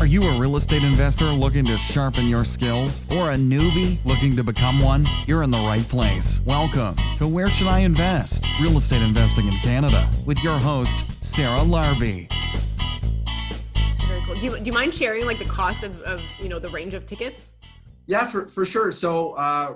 Are you a real estate investor looking to sharpen your skills or a newbie looking to become one? You're in the right place. Welcome to Where Should I Invest? Real Estate Investing in Canada with your host, Sarah Larby. Very cool. Do you mind sharing like the cost of the range of tickets? Yeah, for sure. So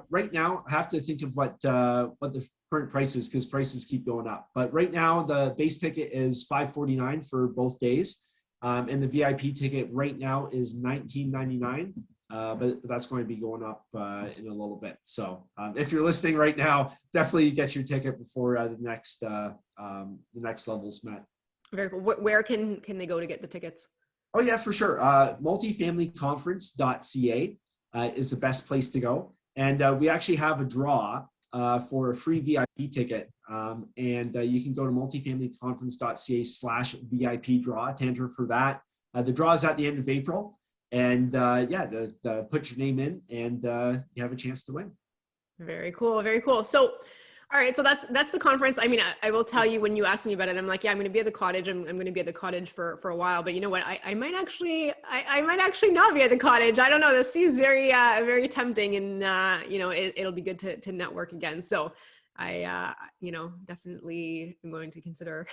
right now I have to think of what the current price is because prices keep going up. But right now the base ticket is $549 for both days. And the VIP ticket right now is $19.99, but that's going to be going up in a little bit. So if you're listening right now, definitely get your ticket before the next level's met. Very cool. Where can they go to get the tickets? Oh yeah, for sure. Multifamilyconference.ca is the best place to go. And we actually have a draw for a free VIP ticket. And you can go to multifamilyconference.ca/VIP draw to enter for that. The draw is at the end of April. And put your name in and you have a chance to win. Very cool. Very cool. So, all right. So that's the conference. I mean, I will tell you when you asked me about it, I'm like, yeah, I'm going to be at the cottage. I'm going to be at the cottage for a while, but you know what? I might actually not be at the cottage. I don't know. This seems very, very tempting and, it'll be good to network again. So I, definitely am going to consider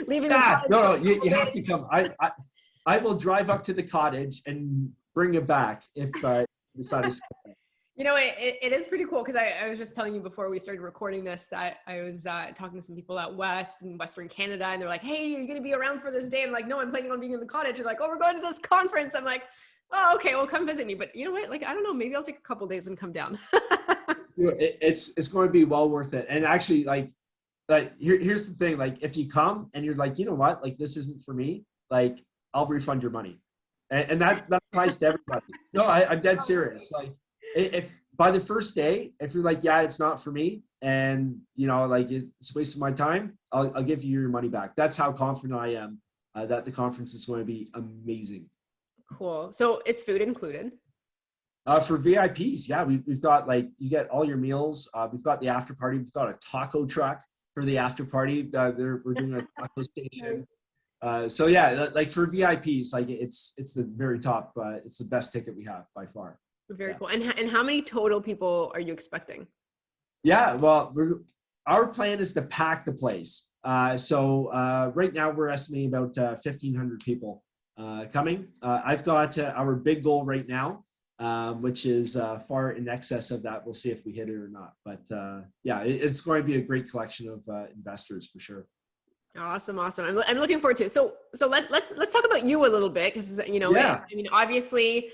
leaving. Yeah, no, you have to come. I will drive up to the cottage and bring it back if I decide to. It is pretty cool because I was just telling you before we started recording this that I was talking to some people out west in Western Canada, and they're like, hey, are you going to be around for this day? I'm like, no, I'm planning on being in the cottage. They're like, oh, we're going to this conference. I'm like, oh, okay, well, come visit me. But you know what? Like, I don't know, maybe I'll take a couple days and come down. It's going to be well worth it. And actually, like here's the thing, like if you come and you're like, you know what, like this isn't for me, like I'll refund your money. And that applies to everybody. No, I'm dead serious. Like if by the first day, if you're like, yeah, it's not for me, and like it's a waste of my time, I'll give you your money back. That's how confident I am that the conference is going to be amazing. Cool. So is food included? For VIPs, yeah, we've got you get all your meals. We've got the after party. We've got a taco truck for the after party. We're doing a taco station. So yeah, like for VIPs, like it's the very top. It's the best ticket we have by far. Very cool. And how many total people are you expecting? Yeah, well, our plan is to pack the place. So right now we're estimating about 1,500 people coming. I've got our big goal right now, which is far in excess of that. We'll see if we hit it or not. But yeah, it's going to be a great collection of investors for sure. Awesome. I'm looking forward to it. So let's talk about you a little bit because Yeah. I mean, obviously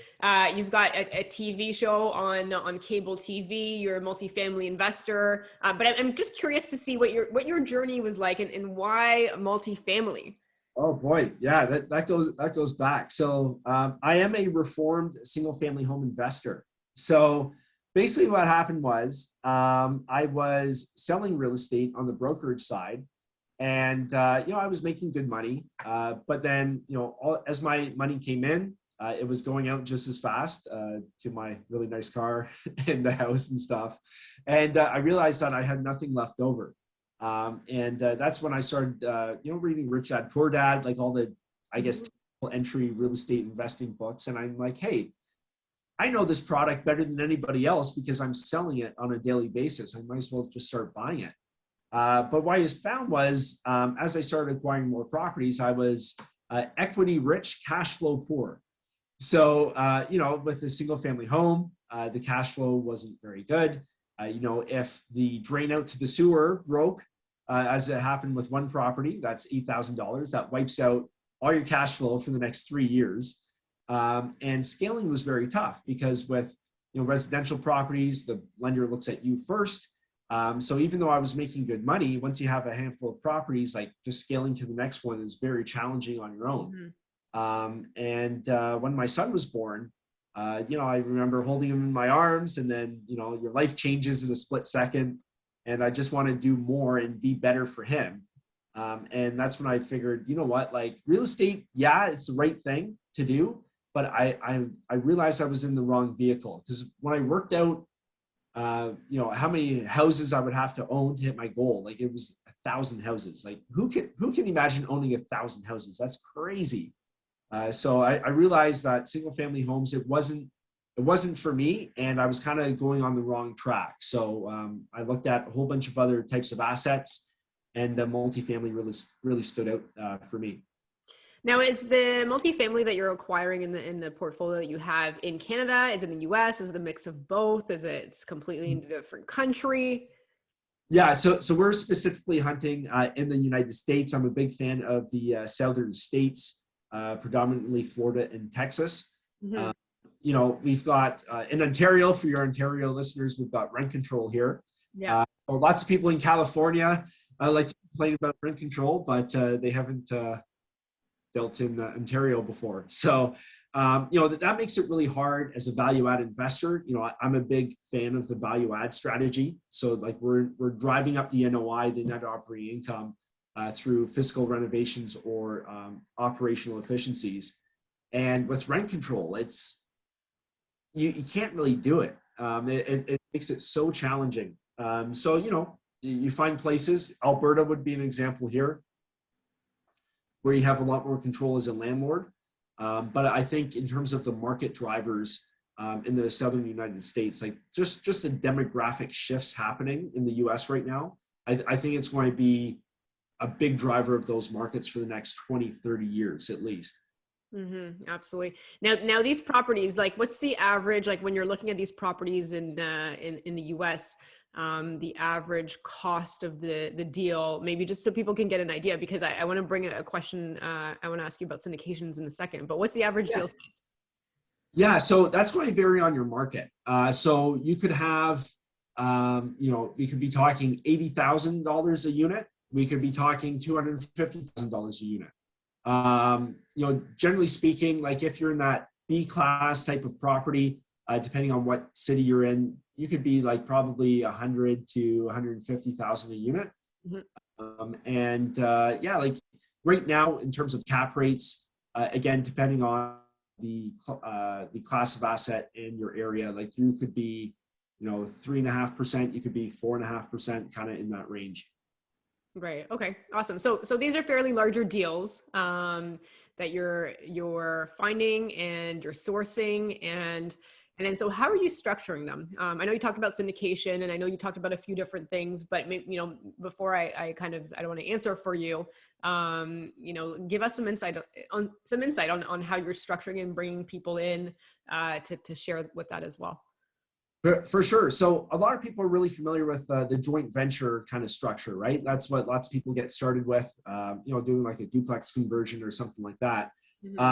you've got a TV show on cable TV. You're a multifamily investor, but I'm just curious to see what your journey was like and why multifamily. Oh boy, yeah, that goes back. So I am a reformed single family home investor. So basically, what happened was I was selling real estate on the brokerage side. And, I was making good money, but then, as my money came in, it was going out just as fast to my really nice car and the house and stuff. And I realized that I had nothing left over. And that's when I started, reading Rich Dad, Poor Dad, like all the, I guess, entry real estate investing books. And I'm like, hey, I know this product better than anybody else because I'm selling it on a daily basis. I might as well just start buying it. But what I found was, as I started acquiring more properties, I was equity rich, cash flow poor. So, with a single family home, the cash flow wasn't very good. If the drain out to the sewer broke, as it happened with one property, that's $8,000. That wipes out all your cash flow for the next 3 years. And scaling was very tough because with residential properties, the lender looks at you first. So even though I was making good money, once you have a handful of properties, like just scaling to the next one is very challenging on your own. Mm-hmm. When my son was born, I remember holding him in my arms and then, your life changes in a split second and I just want to do more and be better for him. And that's when I figured, like real estate, yeah, it's the right thing to do, but I realized I was in the wrong vehicle because when I worked out how many houses I would have to own to hit my goal. Like it was 1,000 houses. Like who can imagine owning 1,000 houses? That's crazy. So I realized that single family homes, it wasn't for me, and I was kind of going on the wrong track. So I looked at a whole bunch of other types of assets, and multifamily really stood out for me. Now, is the multifamily that you're acquiring in the portfolio that you have in Canada, is it in the US? Is it a mix of both? Is it completely in a different country? Yeah, so we're specifically hunting in the United States. I'm a big fan of the southern states, predominantly Florida and Texas. Mm-hmm. We've got in Ontario, for your Ontario listeners, we've got rent control here. Yeah. So lots of people in California like to complain about rent control, but they haven't dealt in Ontario before. So, that makes it really hard as a value add investor. I'm a big fan of the value add strategy. So like we're driving up the NOI, the net operating income, through fiscal renovations or operational efficiencies. And with rent control, you can't really do it. It makes it so challenging. You find places, Alberta would be an example here, where you have a lot more control as a landlord. But I think in terms of the market drivers in the southern United States, like just the demographic shifts happening in the US right now, I think it's going to be a big driver of those markets for the next 20, 30 years at least. Mm-hmm, absolutely. Now these properties, like what's the average, like when you're looking at these properties in the US, the average cost of the deal, maybe just so people can get an idea, because I want to bring a question. I want to ask you about syndications in a second, but what's the average deal size? Yeah, so that's going to vary on your market. So you could have, we could be talking $80,000 a unit. We could be talking $250,000 a unit. Generally speaking, like if you're in that B class type of property, depending on what city you're in, you could be like probably 100 to 150,000 a unit. Mm-hmm. Like right now in terms of cap rates, again, depending on the class of asset in your area, like you could be, 3.5%, you could be 4.5%, kind of in that range. Right. Okay. Awesome. So these are fairly larger deals that you're finding and you're sourcing, and then so how are you structuring them? I know you talked about syndication, and I know you talked about a few different things, but before I don't want to answer for you, give us some insight on how you're structuring and bringing people in to share with that as well. For sure. So a lot of people are really familiar with the joint venture kind of structure, right? That's what lots of people get started with, doing like a duplex conversion or something like that. Mm-hmm.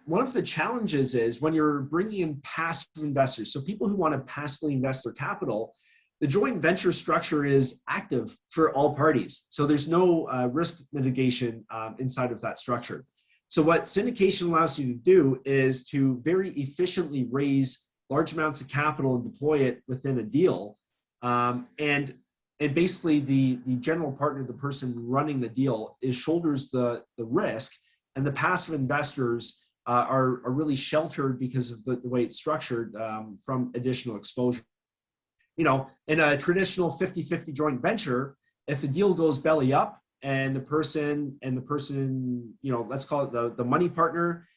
One of the challenges is when you're bringing in passive investors, so people who want to passively invest their capital, the joint venture structure is active for all parties. So there's no risk mitigation inside of that structure. So what syndication allows you to do is to very efficiently raise large amounts of capital and deploy it within a deal. And basically the general partner, the person running the deal, shoulders the risk, and the passive investors are really sheltered because of the way it's structured from additional exposure. In a traditional 50-50 joint venture, if the deal goes belly up and the person, let's call it the money partner,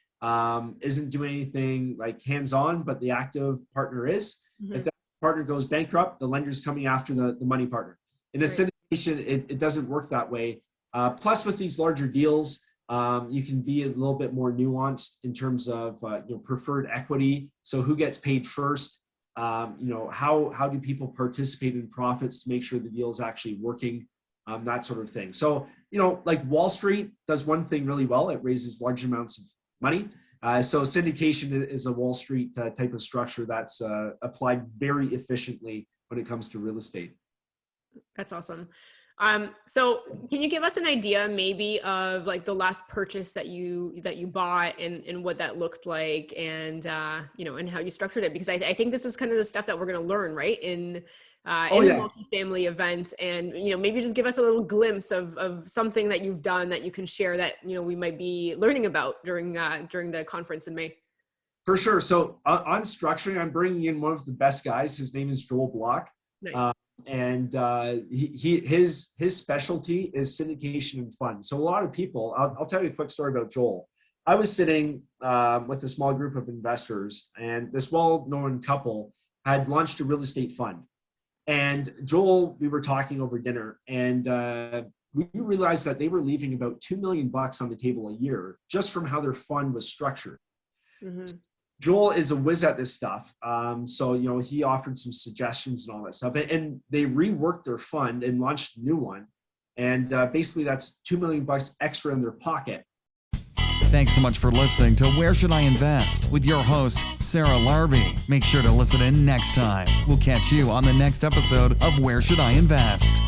isn't doing anything like hands-on, but the active partner is. Mm-hmm. If that partner goes bankrupt, the lender's coming after the money partner. In a syndication, it doesn't work that way. Plus, with these larger deals, you can be a little bit more nuanced in terms of preferred equity. So who gets paid first? How do people participate in profits to make sure the deal is actually working? That sort of thing. So like Wall Street does one thing really well. It raises large amounts of money. So syndication is a Wall Street type of structure that's applied very efficiently when it comes to real estate. That's awesome. So can you give us an idea maybe of like the last purchase that you bought and what that looked like, and and how you structured it? Because I think this is kind of the stuff that we're going to learn, right, in a multifamily event, and maybe just give us a little glimpse of something that you've done that you can share that we might be learning about during the conference in May. For sure. So on structuring, I'm bringing in one of the best guys. His name is Joel Block. Nice. And his specialty is syndication and funds. So a lot of people, I'll tell you a quick story about Joel. I was sitting with a small group of investors, and this well-known couple had launched a real estate fund. And Joel, we were talking over dinner, and we realized that they were leaving about $2 million on the table a year just from how their fund was structured. Mm-hmm. Joel is a whiz at this stuff. So, he offered some suggestions and all that stuff. And they reworked their fund and launched a new one. And basically, that's $2 million extra in their pocket. Thanks so much for listening to Where Should I Invest with your host, Sarah Larby. Make sure to listen in next time. We'll catch you on the next episode of Where Should I Invest?